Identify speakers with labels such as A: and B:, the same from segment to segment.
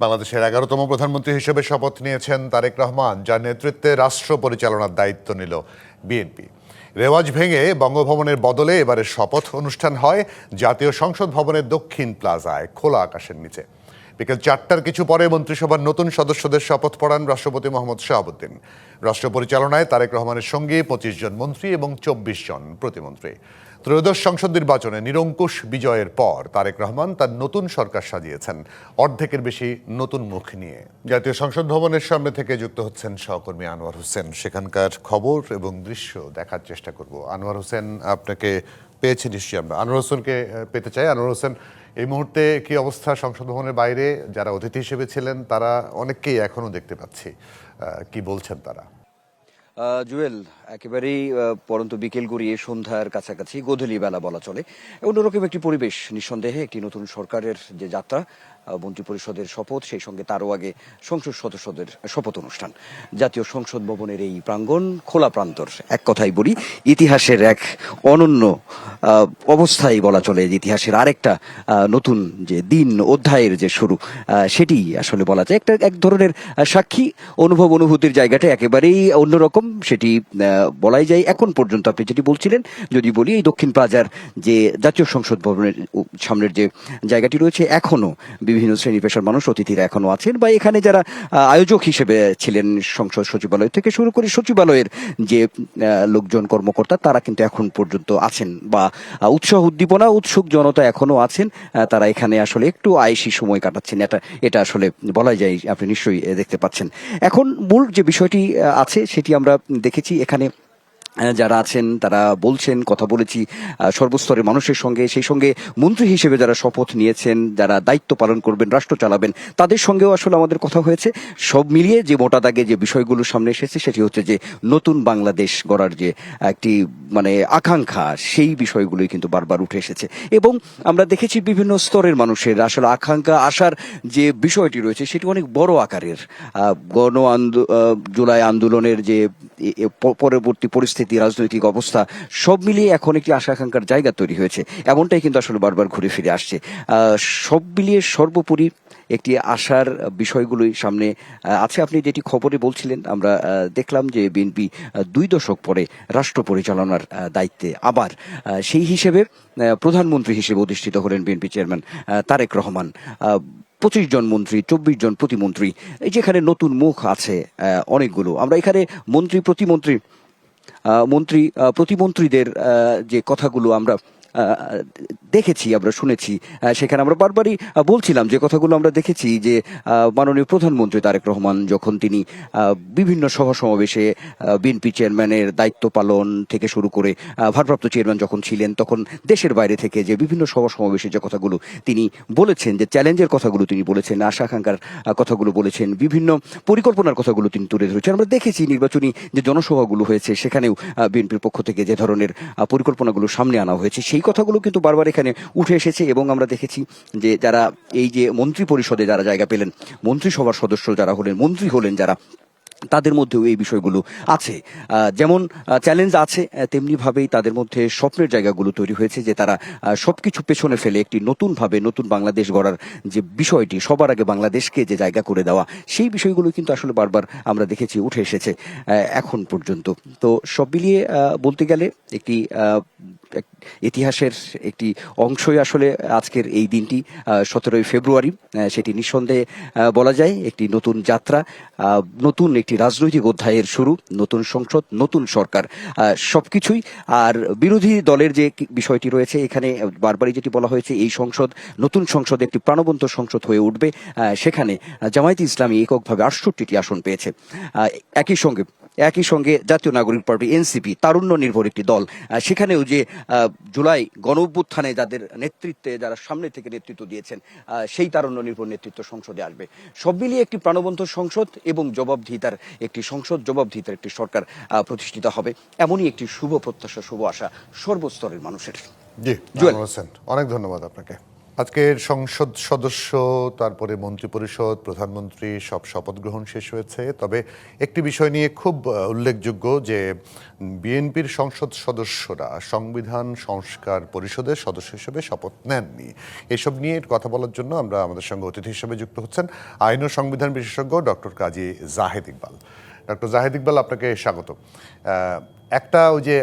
A: বাংলাদেশের 11তম প্রধানমন্ত্রী হিসেবে শপথ নিয়েছেন তারেক রহমান, যার নেতৃত্বে রাষ্ট্র পরিচালনার দায়িত্ব নিল বিএনপি। রেওয়াজ ভেঙে বঙ্গভবনের বদলে এবারের শপথ অনুষ্ঠান হয় জাতীয় সংসদ ভবনের দক্ষিণ প্লাজায় খোলা আকাশের নিচে। বিকেল 4টার কিছু পরে মন্ত্রিসভার নতুন সদস্যদের শপথ পড়ান রাষ্ট্রপতি মোহাম্মদ শাহাবুদ্দিন। রাষ্ট্র পরিচালনায় তারেক রহমানের সঙ্গে 25 জন মন্ত্রী এবং 24 জন প্রতিমন্ত্রী। ত্রয়োদশ সংসদ নির্বাচনে নিরঙ্কুশ বিজয়ের পর তারেক রহমান তার নতুন সরকার সাজিয়েছেন অর্ধেকের বেশি নতুন মুখ নিয়ে। জাতীয় সংসদ ভবনের সামনে থেকে যুক্ত হচ্ছেন সহকর্মী আনোয়ার হোসেন। সেখানকার খবর এবং দৃশ্য দেখার চেষ্টা করব। আনোয়ার হোসেন, আপনাকে পেয়েছি নিশ্চয়ই। আমরা আনোয়ার হোসেনকে পেতে চাই। আনোয়ার হোসেন, এই মুহূর্তে কি অবস্থা সংসদ ভবনের বাইরে? যারা অতিথি হিসেবে ছিলেন তারা অনেককেই এখনো দেখতে পাচ্ছি, কি বলছেন তারা?
B: জুয়েল, একেবারেই পরন্ত বিকেল গড়িয়ে সন্ধ্যার কাছাকাছি গোধূলি বেলা বলা চলে। অন্যরকম একটি পরিবেশ নিঃসন্দেহে। একটি নতুন সরকারের যে যাত্রা, মন্ত্রিপরিষদের শপথ, সেই সঙ্গে তারও আগে সংসদ সদস্যদের শপথ অনুষ্ঠান। জাতীয় সংসদ ভবনের এই প্রাঙ্গণ খোলা প্রান্তর, এক কথাই বলি ইতিহাসের এক অনন্য অবস্থায় বলা চলে। ইতিহাসের আরেকটা নতুন যে দিন, অধ্যায়ের যে শুরু, সেটি আসলে বলা যায়। এক ধরনের সাক্ষী অনুভব অনুভূতির জায়গাটা একেবারেই অন্যরকম, সেটি বলাই যায়। এখন পর্যন্ত আপনি যেটি বলছিলেন, যদি বলি এই দক্ষিণ প্লাজার যে জাতীয় সংসদ ভবনের সামনের যে জায়গাটি রয়েছে, এখনো বিভিন্ন শ্রেণী পেশার মানুষ, অতিথিরা এখনো আছেন, বা এখানে যারা আয়োজক হিসেবে ছিলেন সংসদ সচিবালয় থেকে শুরু করে সচিবালয়ের যে লোকজন, কর্মকর্তা, তারা কিন্তু এখন পর্যন্ত আছেন, বা উৎসাহ উদ্দীপনা উৎসুক জনতা এখনো আছেন। তারা এখানে আসলে একটু আয়েশি সময় কাটাচ্ছেন, এটা আসলে বলা যায়। আপনি নিশ্চয়ই দেখতে পাচ্ছেন। এখন মূল যে বিষয়টি আছে সেটি আমরা দেখেছি। এখানে যারা আছেন তারা বলছেন, কথা বলেছি সর্বস্তরের মানুষের সঙ্গে, সেই সঙ্গে মন্ত্রী হিসেবে যারা শপথ নিয়েছেন, যারা দায়িত্ব পালন করবেন, রাষ্ট্র চালাবেন, তাদের সঙ্গেও আসলে আমাদের কথা হয়েছে। সব মিলিয়ে যে মোটা দাগে যে বিষয়গুলো সামনে এসেছে সেটি হচ্ছে যে নতুন বাংলাদেশ গড়ার যে একটি আকাঙ্ক্ষা, সেই বিষয়গুলোই কিন্তু বারবার উঠে এসেছে। এবং আমরা দেখেছি বিভিন্ন স্তরের মানুষের আসলে আকাঙ্ক্ষা, আশার যে বিষয়টি রয়েছে সেটি অনেক বড় আকারের। জুলাই আন্দোলনের যে পরবর্তী পরিস্থিতি, রাজনৈতিক অবস্থা, সব মিলিয়ে এখন একটি আশা আকাঙ্ক্ষার জায়গা তৈরি হয়েছে। এমনটাই কিন্তু আসলে বারবার ঘুরে ফিরে আসছে। সব মিলিয়ে সর্বোপরি একটি আশার বিষয়গুলোই সামনে আছে। আপনি যেটি খবরে বলছিলেন, আমরা দেখলাম যে বিএনপি 2 দশক পরে রাষ্ট্র পরিচালনার দায়িত্বে আবার সেই হিসেবে প্রধানমন্ত্রী হিসেবে অধিষ্ঠিত হলেন বিএনপি চেয়ারম্যান তারেক রহমান। 25 জন মন্ত্রী, 24 জন প্রতিমন্ত্রী, এই যেখানে নতুন মুখ আছে অনেকগুলো। আমরা এখানে প্রতিমন্ত্রীদের যে কথাগুলো আমরা দেখেছি, আমরা শুনেছি, সেখানে আমরা বারবারই বলছিলাম যে কথাগুলো আমরা দেখেছি যে মাননীয় প্রধানমন্ত্রী তারেক রহমান যখন তিনি বিভিন্ন সভা সমাবেশে বিএনপি চেয়ারম্যানের দায়িত্ব পালন থেকে শুরু করে ভারপ্রাপ্ত চেয়ারম্যান যখন ছিলেন, তখন দেশের বাইরে থেকে যে বিভিন্ন সভা সমাবেশে যে কথাগুলো তিনি বলেছেন, যে চ্যালেঞ্জের কথাগুলো তিনি বলেছেন, আশা আকাঙ্ক্ষার কথাগুলো বলেছেন, বিভিন্ন পরিকল্পনার কথাগুলো তিনি তুলে ধরেছেন। আমরা দেখেছি নির্বাচনী যে জনসভাগুলো হয়েছে সেখানেও বিএনপির পক্ষ থেকে যে ধরনের পরিকল্পনাগুলো সামনে আনা হয়েছে, সেই কথাগুলো কিন্তু বারবার এখানে উঠে এসেছে। এবং আমরা দেখেছি যে যারা এই যে মন্ত্রী পরিষদে যারা জায়গা পেলেন, মন্ত্রিসভার সদস্য যারা হলেন, মন্ত্রী হলেন যারা, তাদের মধ্যেও এই বিষয়গুলো আছে। যেমন চ্যালেঞ্জ আছে, তেমনি ভাবেই তাদের মধ্যে স্বপ্নের জায়গাগুলো তৈরি হয়েছে, যে তারা সবকিছু পেছনে ফেলে একটি নতুন বাংলাদেশ গড়ার যে বিষয়টি, সবার আগে বাংলাদেশকে যে জায়গা করে দেওয়া, সেই বিষয়গুলো কিন্তু আসলে বারবার আমরা দেখেছি উঠে এসেছে এখন পর্যন্ত। তো সব মিলিয়ে বলতে গেলে একটি ইতিহাসের একটি অংশই আসলে আজকের এই দিনটি, 17 ফেব্রুয়ারি। সেটি নিঃসন্দেহে বলা যায় একটি নতুন যাত্রা, নতুন একটি রাজনৈতিক অধ্যায়ের শুরু, নতুন সংসদ, নতুন সরকার, সবকিছুই। আর বিরোধী দলের যে বিষয়টি রয়েছে, এখানে বারবারই যেটি বলা হয়েছে, এই নতুন সংসদ একটি প্রাণবন্ত সংসদ হয়ে উঠবে। সেখানে জামায়াতে ইসলামী এককভাবে 68টি আসন পেয়েছে। একই সঙ্গে জাতীয় নাগরিক পার্টি এনসিপি, তারুণ্য নির্ভর একটি দল, সেখানেও যে জুলাই গণ অভ্যুত্থানে যাদের নেতৃত্বে, যারা সামনে থেকে নেতৃত্ব দিয়েছেন, সেই তারুণ্য নির্ভর নেতৃত্ব সংসদে আসবে। সব মিলিয়ে একটি প্রাণবন্ত সংসদ এবং জবাবদিহিতার একটি সংসদ, জবাবদিহিতার একটি সরকার প্রতিষ্ঠিত হবে, এমনই একটি শুভ প্রত্যাশা, শুভ আশা সর্বস্তরের মানুষের।
A: জি, অনেক ধন্যবাদ আপনাকে। আজকের সংসদ সদস্য, তারপরে মন্ত্রিপরিষদ, প্রধানমন্ত্রী সব শপথ গ্রহণ শেষ হয়েছে। তবে একটি বিষয় নিয়ে খুব উল্লেখযোগ্য যে বিএনপির সংসদ সদস্যরা সংবিধান সংস্কার পরিষদের সদস্য হিসেবে শপথ নেননি। এসব নিয়ে কথা বলার জন্য আমাদের সঙ্গে অতিথি হিসেবে যুক্ত হচ্ছেন আইন ও সংবিধান বিশেষজ্ঞ ডক্টর কাজী জাহেদ ইকবাল। ডক্টর জাহেদ ইকবাল, আপনাকে স্বাগত। একটা ওই যে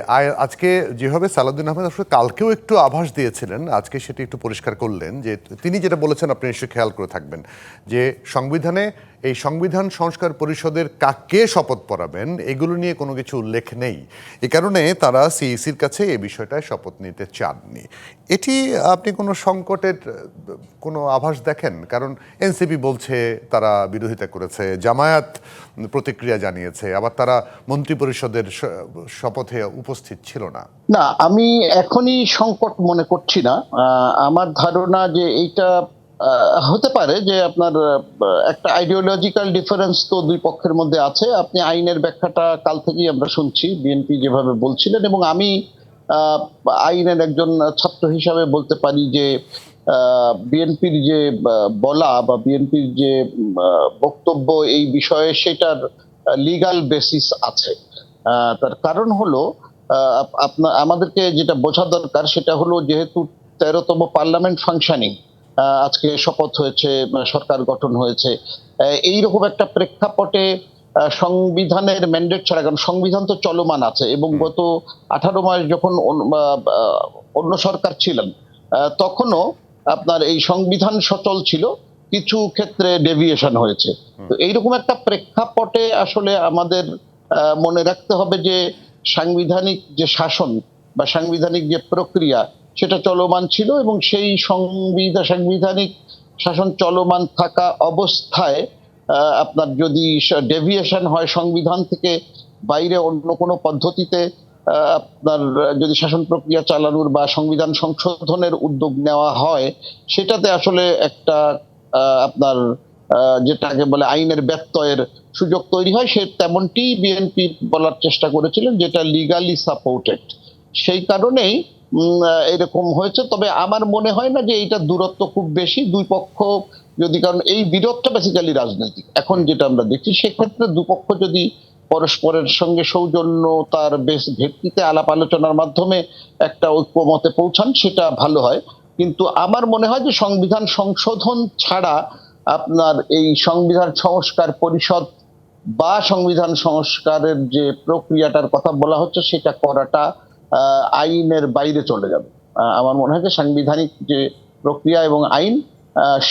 A: আজকে যেভাবে সালাউদ্দিন আহমেদ আসলে কালকেও একটু আভাস দিয়েছিলেন, আজকে সেটি একটু পরিষ্কার করলেন যে তিনি যেটা বলেছেন আপনি নিশ্চয়ই খেয়াল করে থাকবেন যে সংবিধানে এই সংবিধান সংস্কার পরিষদের কাকে শপথ পড়াবেন এগুলো নিয়ে কোনো কিছু উল্লেখ নেই। এ কারণে তারা সিইসির কাছে এই বিষয়টায় শপথ নিতে চাননি। এটি আপনি কোনো সংকটের কোনো আভাস দেখেন? কারণ এনসিপি বলছে তারা বিরোধিতা করেছে, জামায়াত প্রতিক্রিয়া জানিয়েছে, আবার তারা মন্ত্রিপরিষদের শপথে উপস্থিত ছিল না।
C: না, আমি এখনই সংকট মনে করছি না। আমার ধারণা যে এইটা হতে পারে যে আপনার একটা আইডিওলজিক্যাল ডিফারেন্স তো দুই পক্ষের মধ্যে আছে। আপনি আইনের ব্যাখ্যাটা কাল থেকেই আমরা শুনছি, বিএনপি যেভাবে বলছিলেন, এবং আমি আইনের একজন ছাত্র হিসাবে বলতে পারি যে বিএনপির যে বলা বা বিএনপির যে বক্তব্য এই বিষয়ে সেটার লিগ্যাল বেসিস আছে। তার কারণ হলো আমাদেরকে যেটা বোঝা দরকার সেটা হলো, যেহেতু 13তম পার্লামেন্ট ফাংশনিং, আজকে শপথ হয়েছে, সরকার গঠন হয়েছে, এইরকম একটা প্রেক্ষাপটে সংবিধানের ম্যান্ডেট ছাড়া, কারণ সংবিধান তো চলমান আছে এবং গত 18 মাস যখন অন্য সরকার ছিলেন তখনও আপনার এই সংবিধান সচল ছিল, কিছু ক্ষেত্রে ডেভিয়েশন হয়েছে। তো এইরকম একটা প্রেক্ষাপটে আসলে আমাদের মনে রাখতে হবে যে সাংবিধানিক যে শাসন বা সাংবিধানিক যে প্রক্রিয়া সেটা চলমান ছিল, এবং সেই সাংবিধানিক শাসন চলমান থাকা অবস্থায় আপনার যদি ডেভিয়েশন হয় সংবিধান থেকে বাইরে অন্য কোনো পদ্ধতিতে আপনার যদি শাসন প্রক্রিয়া চালানোর বা সংবিধান সংশোধনের উদ্যোগ নেওয়া হয়, সেটাতে আসলে একটা আপনার যেটাকে বলে আইনের ব্যত্যয়ের সুযোগ তৈরি হয়। সে তেমনটি বিএনপি বলার চেষ্টা করেছিলেন, যেটা লিগালি সাপোর্টেড। সেই কারণেই এরকম হয়েছে। তবে আমার মনে হয় না যে এইটা দূরত্ব খুব বেশি দুই পক্ষ যদি, কারণ এই বিরোধটা বেসিক্যালি রাজনৈতিক এখন যেটা আমরা দেখছি, সেক্ষেত্রে দুপক্ষ যদি পরস্পরের সঙ্গে সৌজন্যতার বেশ ভিত্তিতে আলাপ আলোচনার মাধ্যমে একটা ঐক্যমতে পৌঁছান, সেটা ভালো হয়। কিন্তু আমার মনে হয় যে সংবিধান সংশোধন ছাড়া আপনার এই সংবিধান সংস্কার পরিষদ বা সংবিধান সংস্কারের যে প্রক্রিয়াটার কথা বলা হচ্ছে সেটা করাটা আইনের বাইরে চলে যাবে। আমার মনে হয় যে সাংবিধানিক যে প্রক্রিয়া এবং আইন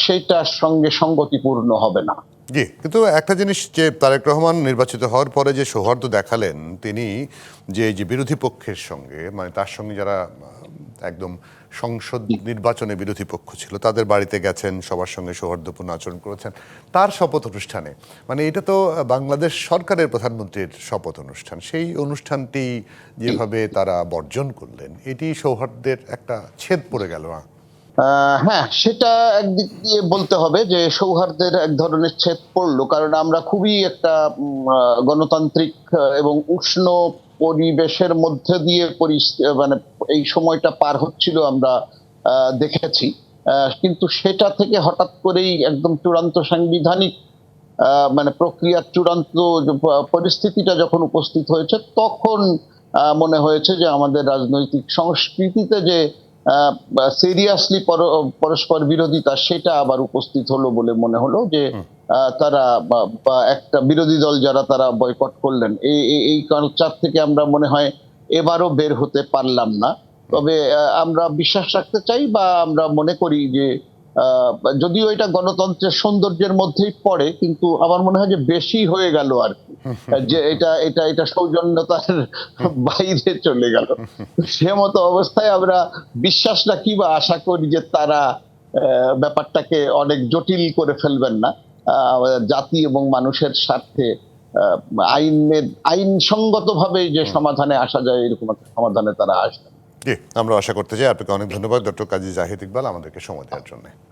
C: সেটার সঙ্গে সঙ্গতিপূর্ণ হবে না।
A: জি, কিন্তু একটা জিনিস, যে তারেক রহমান নির্বাচিত হওয়ার পরে যে সৌহার্দ্য দেখালেন তিনি, যে বিরোধী পক্ষের সঙ্গে, মানে তার সঙ্গে যারা একদম সংসদ নির্বাচনে বিরোধী পক্ষ ছিল তাদের বাড়িতে গেছেন, সবার সঙ্গে সৌহার্দ্যপূর্ণ আচরণ করেছেন তার শপথ অনুষ্ঠানে। মানে এটা তো বাংলাদেশ সরকারের প্রধানমন্ত্রীর শপথ অনুষ্ঠান, সেই অনুষ্ঠানটি যেভাবে তারা বর্জন করলেন, এটি সৌহার্দ্যের একটা ছেদ পড়ে গেল না?
C: হ্যাঁ, সেটা একদিক দিয়ে বলতে হবে যে সৌহার্দ্যের এক ধরনের ছেদ পড়লো, কারণ আমরা খুবই একটা গণতান্ত্রিক এবং উষ্ণ পরিবেশের মধ্যে দিয়ে মানে এই সময়টা পার হচ্ছিল আমরা দেখেছি। কিন্তু সেটা থেকে হঠাৎ করেই একদম চূড়ান্ত সাংবিধানিক মানে প্রক্রিয়ার চূড়ান্ত পরিস্থিতিটা যখন উপস্থিত হয়েছে, তখন মনে হয়েছে যে আমাদের রাজনৈতিক সংস্কৃতিতে যে সিরিয়াসলি পরস্পর বিরোধিতা সেটা আবার উপস্থিত হলো বলে মনে হলো যে তারা বা একটা বিরোধী দল যারা তারা বয়কট করলেন, এই কালচার থেকে আমরা মনে হয় এবারও বের হতে পারলাম না। তবে আমরা বিশ্বাস রাখতে চাই বা আমরা মনে করি যে যদিও এটা গণতন্ত্রের সৌন্দর্যের মধ্যেই পড়ে, কিন্তু আমার মনে হয় যে বেশি হয়ে গেল আর কি, যে এটা সৌজন্যতার বাইরে চলে গেল। সে মতো অবস্থায় আমরা বিশ্বাস রাখি বা আশা করি যে তারা ব্যাপারটাকে অনেক জটিল করে ফেলবেন না, জাতি এবং মানুষের স্বার্থে আইনসঙ্গতভাবে যে সমাধানে আসা যায় এরকম একটা সমাধানে তারা আসবেন।
A: জি, আমরা আশা করতে চাই। আপনাকে অনেক ধন্যবাদ ডক্টর কাজী জাহিদ ইকবাল আমাদেরকে সময় দেওয়ার জন্য।